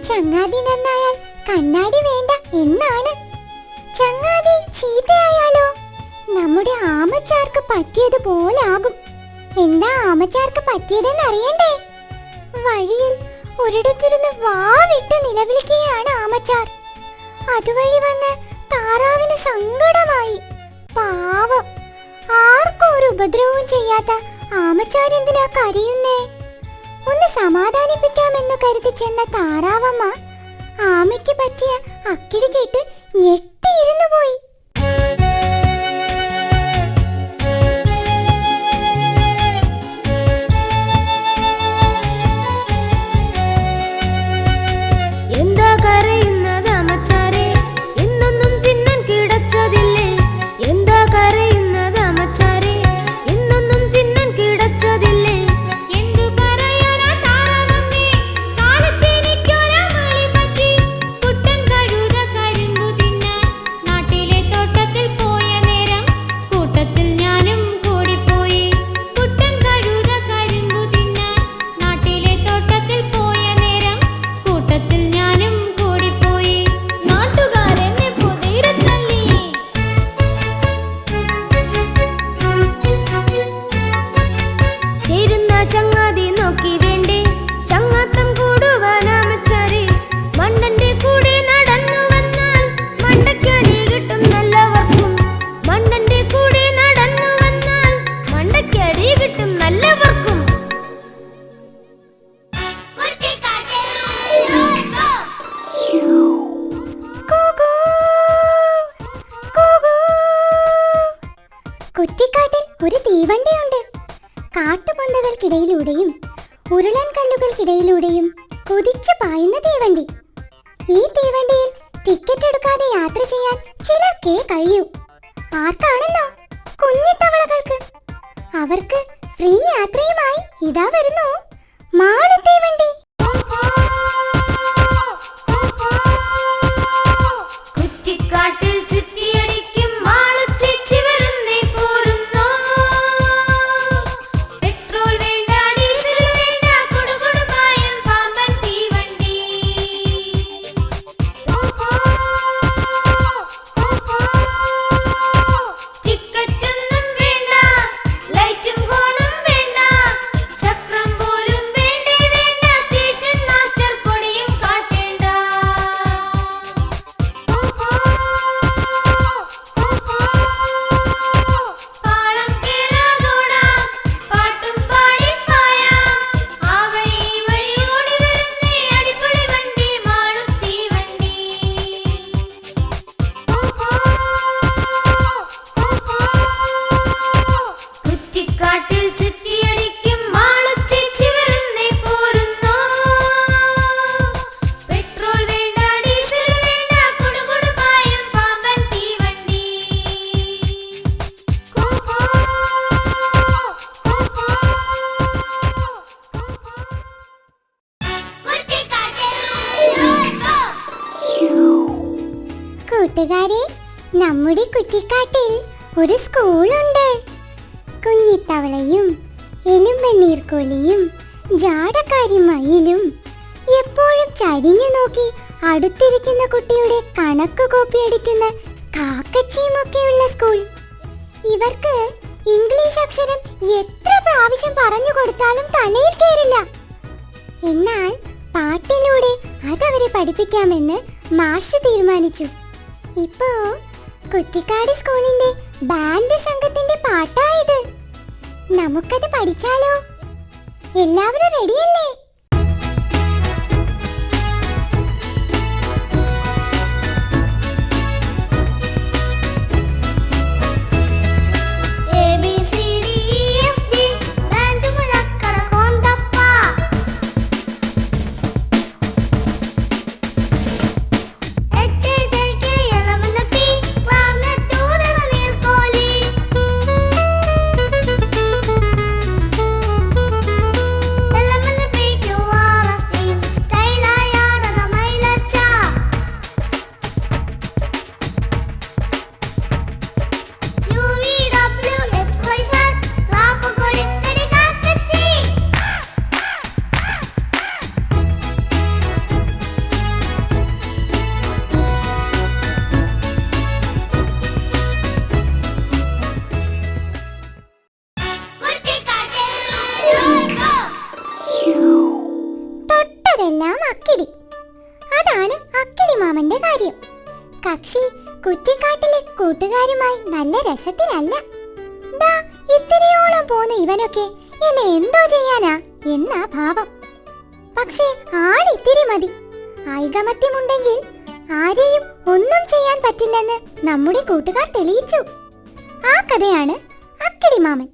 ചങ്ങാതി നന്നായാൽ കണ്ണാടി വേണ്ട എന്നാണ്. ചങ്ങാതി ചീത്തയായാലോ നമ്മുടെ ആമച്ചാർക്ക് പറ്റിയതുപോലാകും. എന്താ ആമച്ചാർക്ക് പറ്റിയതെന്ന് അറിയണ്ടേ? വഴിയിൽ ഒരിടത്തിരുന്ന് വാവിട്ട് നിലവിളിക്കുകയാണ് ആമച്ചാർ. അതുവഴി വന്ന് താറാവിന് സങ്കടമായി. പാവം, ആർക്കും ഒരു ഉപദ്രവവും ചെയ്യാത്ത ആമച്ചാർ എന്തിനാ കരയുന്നേ? ഒന്ന് സമാധാനിപ്പിക്കാമെന്ന് കരുതി ചെന്ന താറാവമ്മ ആമയ്ക്ക് പറ്റിയ അക്കിടി കേട്ട് ഞെട്ടിയിരുന്നു പോയി. കുറ്റിക്കാട്ടിൽ ഒരു തീവണ്ടിയുണ്ട്. കാട്ടുപൊന്തകൾക്കിടയിലൂടെയും ഉരുളൻ കല്ലുകൾക്കിടയിലൂടെയും കുതിച്ചു പായുന്ന തീവണ്ടി. ഈ തീവണ്ടിയിൽ ടിക്കറ്റ് എടുക്കാതെ യാത്ര ചെയ്യാൻ ചിലർക്കേ കഴിയൂ. ആർക്കാണെന്നോ? കുഞ്ഞിത്തവളകൾക്ക്. അവർക്ക് ഫ്രീ യാത്രയുമായി ഇതാ വരുന്നു മാളു തീവണ്ടി. കൂട്ടുകാരെ, നമ്മുടെ കുറ്റിക്കാട്ടിൽ ഒരു സ്കൂളുണ്ട്. കുഞ്ഞിത്തവളയും എലുമ്പനീർക്കോലിയും ജാടക്കാരി മയിലും എപ്പോഴും ചരിഞ്ഞു നോക്കി അടുത്തിരിക്കുന്ന കുട്ടിയുടെ കണക്ക് കോപ്പിയടിക്കുന്ന കാക്കച്ചിയുമൊക്കെയുള്ള സ്കൂൾ. ഇവർക്ക് ഇംഗ്ലീഷ് അക്ഷരം എത്ര പ്രാവശ്യം പറഞ്ഞു കൊടുത്താലും തലയിൽ കയറില്ല. എന്നാൽ പാട്ടിലൂടെ അതവരെ പഠിപ്പിക്കാമെന്ന് മാഷ് തീരുമാനിച്ചു. ഇപ്പോ കുറ്റിക്കാട് സ്കൂളിന്റെ ബാൻഡ് സംഘത്തിന്റെ പാട്ടായത്. നമുക്കത് പഠിച്ചാലോ? എല്ലാവരും റെഡിയല്ലേ? Pick മറ്റുള്ളവരെല്ലാം അക്കിടി. അതാണ് അക്കിടി മാമന്റെ കാര്യം. കക്ഷി കുറ്റിക്കാട്ടിലെ കൂട്ടുകാരുമായി നല്ല രസത്തിലല്ല. ദാ ഇത്തിരിയോളം പോന്ന ഇവനൊക്കെ എന്നെ എന്തോ ചെയ്യാനാ എന്നാ ഭാവം. പക്ഷേ ആളിത്തിരി മതി. ഐകമത്യമുണ്ടെങ്കിൽ ആരെയും ഒന്നും ചെയ്യാൻ പറ്റില്ലെന്ന് നമ്മുടെ കൂട്ടുകാർ തെളിയിച്ചു. ആ കഥയാണ് അക്കിടി മാമൻ.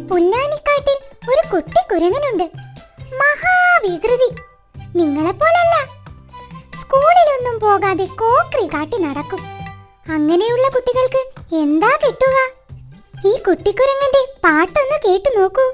പുല്ലാനിക്കാട്ടിൽ ഒരു കുട്ടി കുരങ്ങനുണ്ട്. മഹാവികൃതി. നിങ്ങളെപ്പോലല്ല. സ്കൂളിലൊന്നും പോകാതെ കോക്രി കാട്ടി നടക്കും. അങ്ങനെയുള്ള കുട്ടികൾക്ക് എന്താ കിട്ടുക? ഈ കുട്ടിക്കുരങ്ങന്റെ പാട്ടൊന്ന് കേട്ടു നോക്കൂ.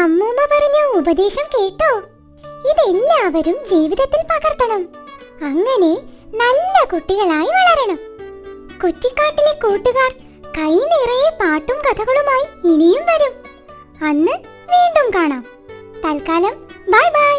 അമ്മൂമ്മ പറഞ്ഞ ഉപദേശം കേട്ടോ? ഇതെല്ലാവരും ജീവിതത്തിൽ പകർത്തണം. അങ്ങനെ നല്ല കുട്ടികളായി വളരണം. കുറ്റിക്കാട്ടിലെ കൂട്ടുകാർ കൈ നിറയെ പാട്ടും കഥകളുമായി ഇനിയും വരും. അന്ന് വീണ്ടും കാണാം. തൽക്കാലം ബൈ ബൈ.